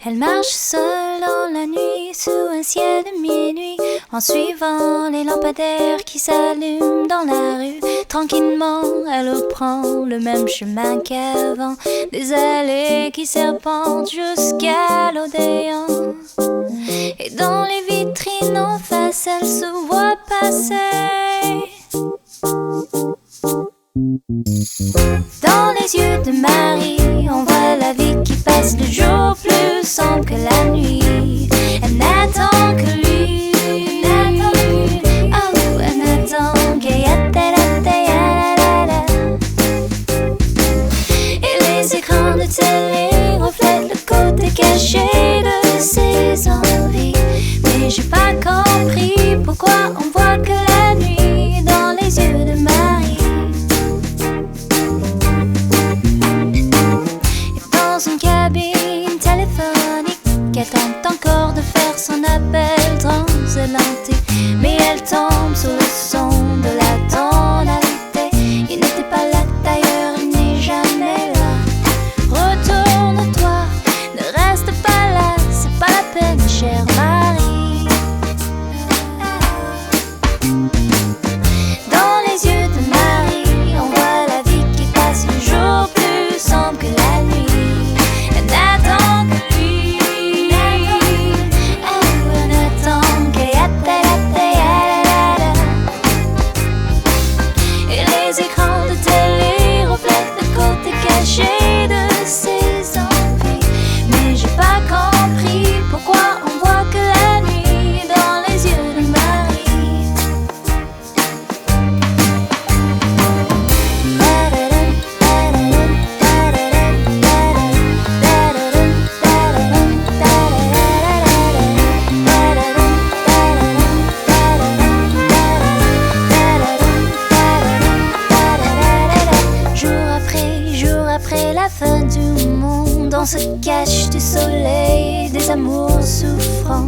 Elle marche seule dans la nuit, sous un ciel de minuit, en suivant les lampadaires qui s'allument dans la rue. Tranquillement, elle reprend le même chemin qu'avant, des allées qui serpentent jusqu'à l'Odéon. Et dans les vitrines en face, elle se voit passer. Dans les yeux de Marie, on voit la vie qui passe, le jour plus sombre que la nuit. Elle n'attend que lui. Oh, elle n'attend que et les écrans de télé reflètent le côté caché de ses envies. Mais j'ai pas compris pourquoi on voit que la nuit dans les yeux de Marie. Dans une cabine téléphonique, elle tente encore de faire son appel transatlantique, mais elle tombe sur le son de la tonalité. Il n'était pas là d'ailleurs, il n'est jamais là. Retourne-toi, ne reste pas là, c'est pas la peine, chère Marie. Dans les yeux de Marie, on voit la vie qui passe, le jour plus sombre que la nuit. De ses envies, mais j'ai pas compris pourquoi on voit que la nuit dans les yeux de Marie. Après la fin du monde, on se cache du soleil, des amours souffrants.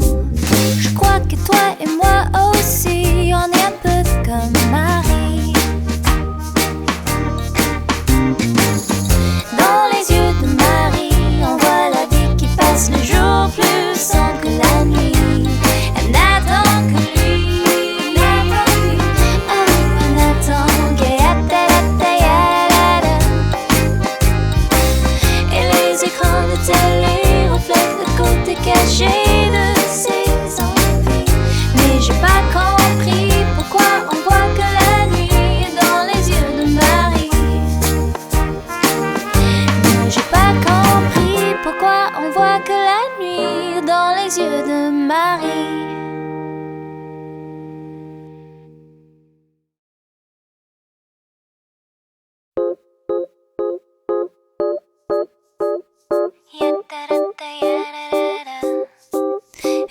Je crois que toi et moi aussi, on est un peu comme Marie. Dans les yeux de Marie, on voit la vie qui passe, le jour plus sombre que la nuit. Elle n'attend que lui. Oh, elle n'attend que télé reflète le côté caché de ses envies. Mais j'ai pas compris pourquoi on voit que la nuit dans les yeux de Marie. Mais j'ai pas compris pourquoi on voit que la nuit dans les yeux de Marie.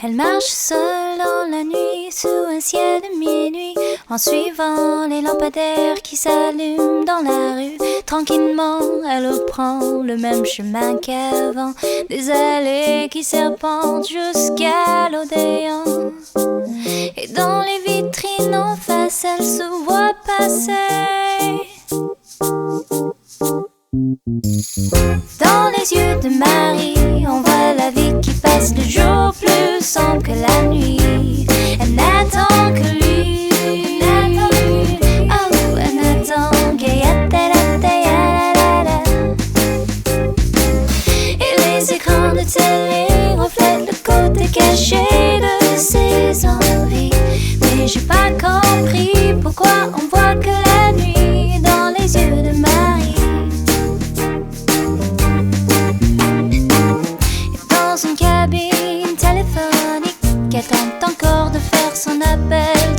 Elle marche seule dans la nuit, sous un ciel de minuit, en suivant les lampadaires qui s'allument dans la rue. Tranquillement, elle reprend le même chemin qu'avant, des allées qui serpentent jusqu'à l'Odéon. Et dans les vitrines en face, elle se voit passer. Dans les yeux de Marie, on voit la vie qui passe, le jour plus sombre que la nuit. Elle n'attend que lui. Oh, elle n'attend que et les écrans de télé reflètent le côté caché de ses envies. Mais j'ai pas compris pourquoi on voit que la nuit dans les yeux de Marie. Dans une cabine téléphonique, elle tente encore de faire son appel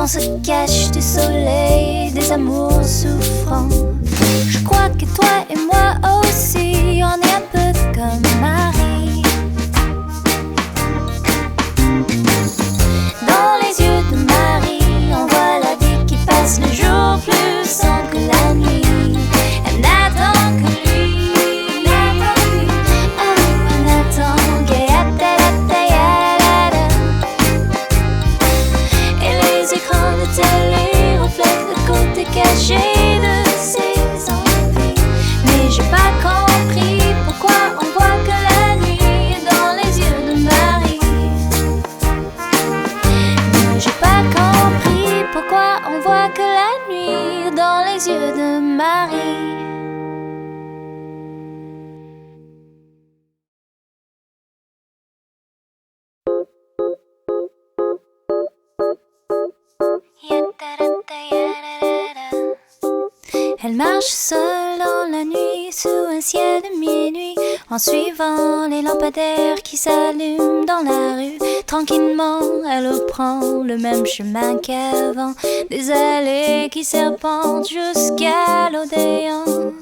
se cache du soleil, des amours souffrants. Je crois que toi et moi aussi, on est un peu comme Marie. Dans les yeux de Marie, on voit la vie qui passe, le jour plus sombre que la nuit. Elle n'attend que lui, oh, elle n'attend que et les écrans de télé reflètent le côté caché de ses envies. Mais j'ai pas compris pourquoi on voit que la nuit dans les yeux de Marie. Mais j'ai pas compris pourquoi on voit que la nuit dans les yeux de Marie. Elle marche seule dans la nuit sous un ciel de minuit, en suivant les lampadaires qui s'allument dans la rue. Tranquillement, elle reprend le même chemin qu'avant, des allées qui serpentent jusqu'à l'Odéon.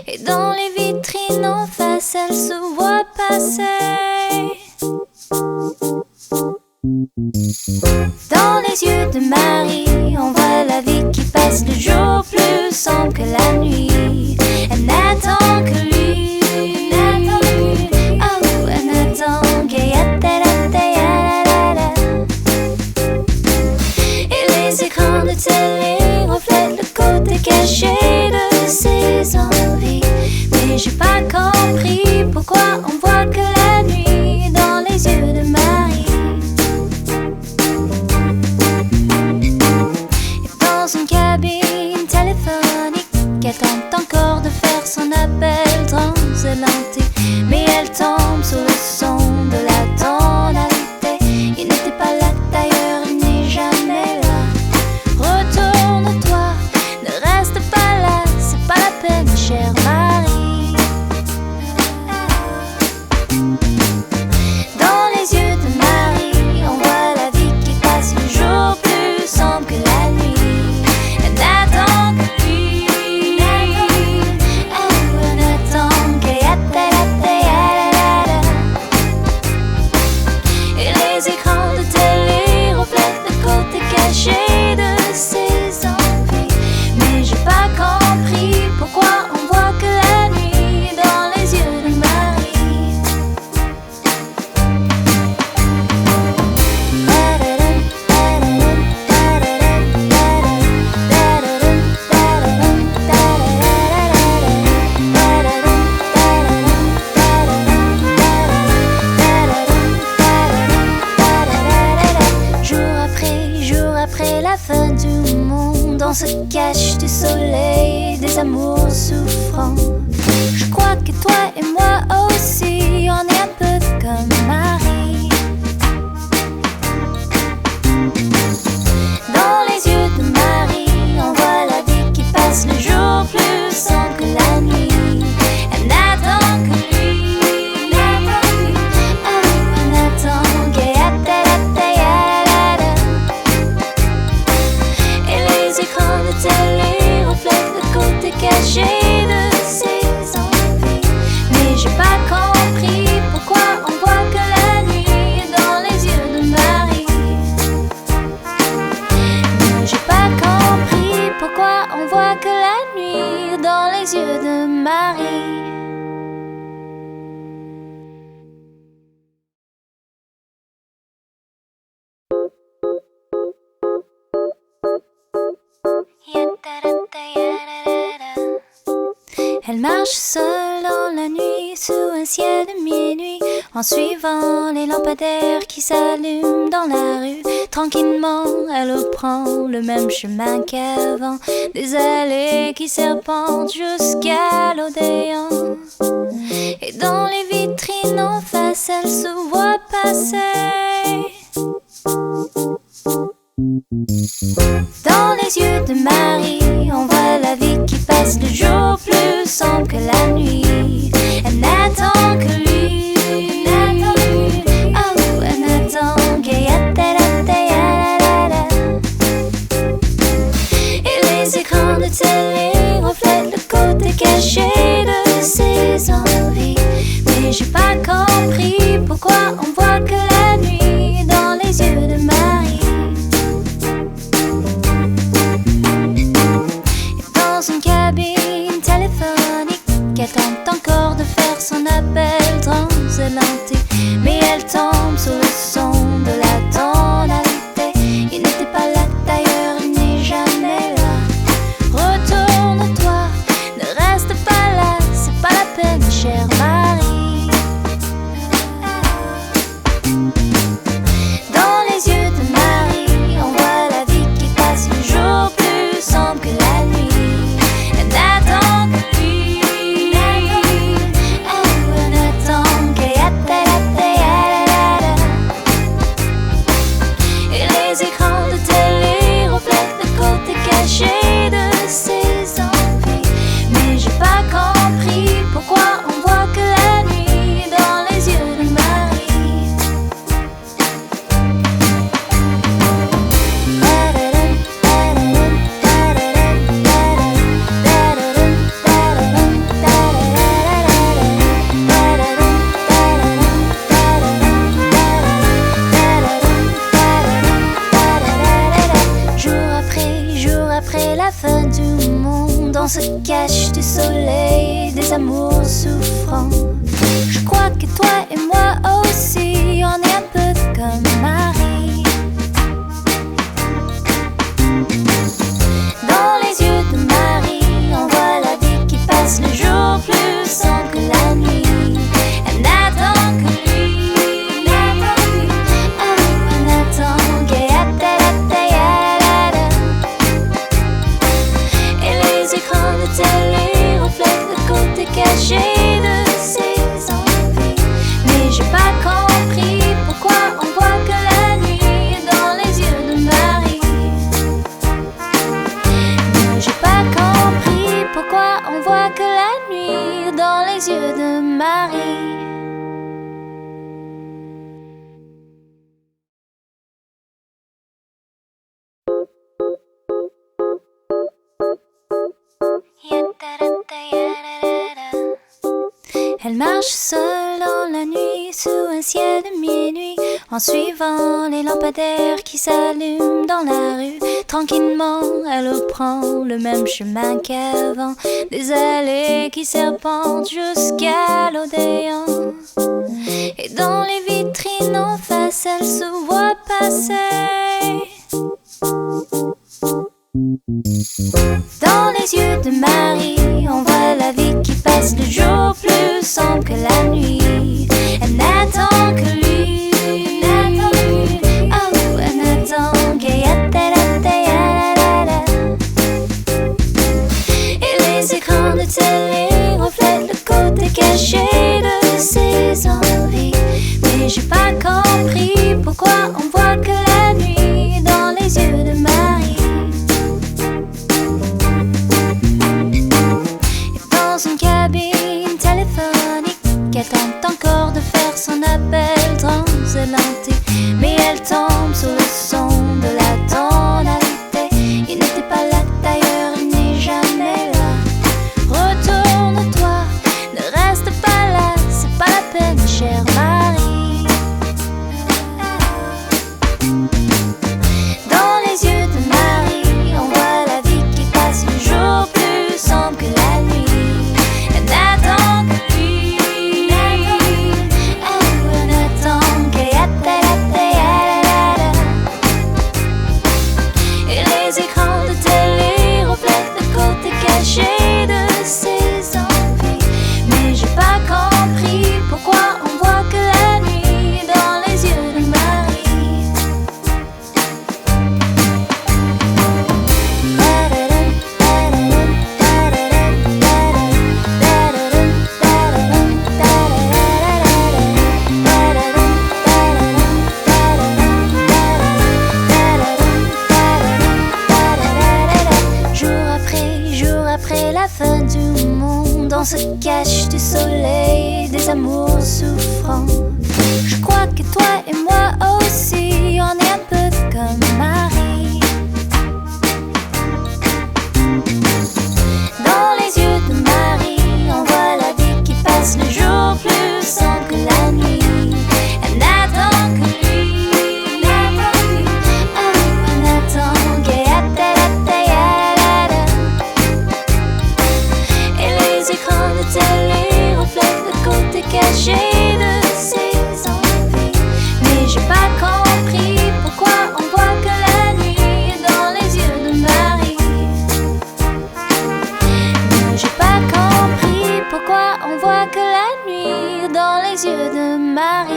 Et dans les vitrines en face, elle se voit passer. Dans les yeux de Marie, on voit la vie qui passe, le jour plus sombre que la nuit. Elle n'attend que lui, oh, elle n'attend que et les écrans de télé reflètent le côté caché de ses envies. Mais j'ai pas compris pourquoi on voit que la nuit dans les yeux de Marie. Dans une cabine téléphonique, elle tente encore de faire son appel transatlantique. Mais elle tombe sur le son de la tonalité. Il n'était pas là d'ailleurs, il n'est jamais là. Retourne-toi, ne reste pas là, c'est pas la peine, chère Marie. Dans les yeux de Marie, on voit la vie qui passe, le jour plus sombre que la nuit. Elle n'attend que lui, oh, elle n'attend que et les écrans de télé reflètent le côté caché de ses envies. Mais j'ai pas compris pourquoi on voit que la nuit dans les yeux de Marie. Jour après la fin du monde, on se cache du soleil, des amours souffrants. Je crois que toi et moi aussi, on est un peu comme Marie. Dans les yeux de Marie, on voit la vie qui passe, le jour plus sombre que la nuit. Elle n'attend que lui, oh, elle n'attend que et les écrans de télé reflètent le côté caché de ses envies. Mais j'ai pas compris pourquoi on voit que la nuit dans les yeux de Marie. Mais j'ai pas compris pourquoi on voit que la nuit dans les yeux de Marie. Elle marche seule dans la nuit sous un ciel de minuit, en suivant les lampadaires qui s'allument dans la rue. Tranquillement, elle reprend le même chemin qu'avant, des allées qui serpentent jusqu'à l'Odéon. Et dans les vitrines en face, elle se voit passer. Dans les yeux de Marie, on voit la vie qui passe, le jour plus sombre que la nuit. Elle n'attend que lui, oh, elle n'attend que pas compris pourquoi on voit que la nuit dans les yeux de Marie. Et dans une cabine téléphonique, elle tente encore de faire son appel transatlantique, mais elle tombe sous le son de la tonalité. Il n'était pas là d'ailleurs, il n'est jamais là. Retourne-toi, ne reste pas là, c'est pas la peine, chère Marie. Dans les yeux de Marie, on voit la vie qui passe, le jour plus sombre que la nuit. Elle n'attend que lui. Elle n'attend que et les écrans de télé reflètent le côté caché de ses envies. Mais j'ai pas compris pourquoi on voit que la nuit dans les yeux de Marie. Jour après la fin du monde, on se cache du soleil, des amours souffrants. Je crois que toi et moi aussi, on est un peu comme Marie. Dans les yeux de Marie, on voit la vie qui passe, le jour plus sombre que la nuit. Elle n'attend que lui. Elle n'attend que de télé reflète le côté caché de ses envies. Mais j'ai pas compris pourquoi on voit que la nuit dans les yeux de Marie. Mais j'ai pas compris pourquoi on voit que la nuit dans les yeux de Marie. Elle marche seule dans la nuit sous un ciel de minuit, en suivant les lampadaires qui s'allument dans la rue. Tranquillement, elle reprend le même chemin qu'avant, des allées qui serpentent jusqu'à l'Odéon. Et dans les vitrines en face, elle se voit passer. Dans les yeux de Marie, on voit la vie qui passe, le jour plus sombre que la nuit. Elle n'attend que lui. Oh, elle n'attend que et les écrans de télé reflètent le côté caché de ses envies. Mais j'ai pas compris pourquoi on voit que la nuit dans les yeux de Marie. Dans une cabine téléphonique, elle tente encore de faire son appel transatlantique, mais elle tombe sous le son de la tonalité. Il n'était pas là d'ailleurs, il n'est jamais là. Retourne-toi, ne reste pas là, c'est pas la peine, chère Marie. Dans les yeux de Marie, on voit la vie qui passe, le jour plus sombre que la nuit. Elle n'attend que lui. Elle n'attend que et les écrans de télé reflètent le côté caché de ses envies. Mais j'ai pas compris pourquoi on voit que la nuit dans les yeux de Marie. Jour après la fin du monde, on se cache du soleil, des amours souffrants. Je crois que toi et moi aussi, on est un peu comme Marie. Dans les yeux de Marie, on voit la vie qui passe, le jour plus sombre les yeux de Marie.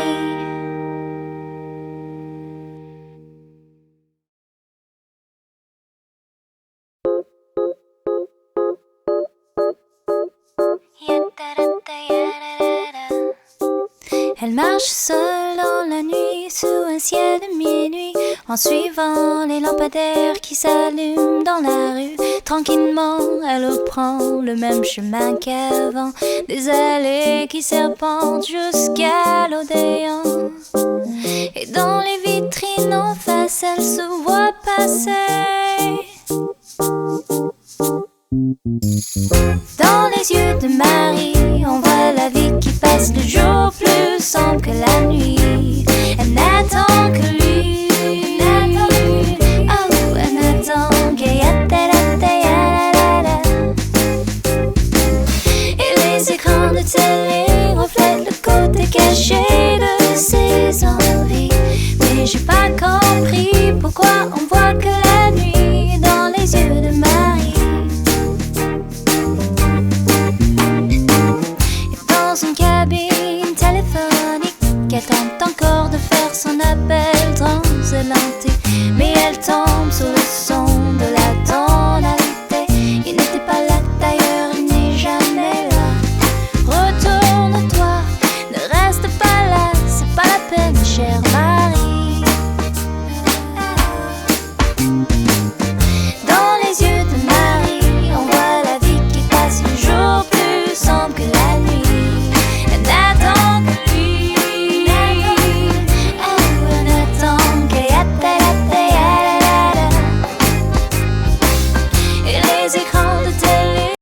Elle marche seule dans la nuit sous un ciel de minuit, en suivant les lampadaires qui s'allument dans la rue. Tranquillement, elle reprend le même chemin qu'avant, des allées qui serpentent jusqu'à l'Odéon. Et dans les vitrines en face, elle se voit passer. Dans les yeux de Marie, on voit la vie qui passe, le jour plus sombre que la nuit. Elle n'attend que lui, oh, elle n'attend que et les écrans de télé reflètent le côté caché de ses envies. Mais j'ai pas compris pourquoi on voit que la nuit dans les yeux de Marie. Dans une cabine téléphonique, attend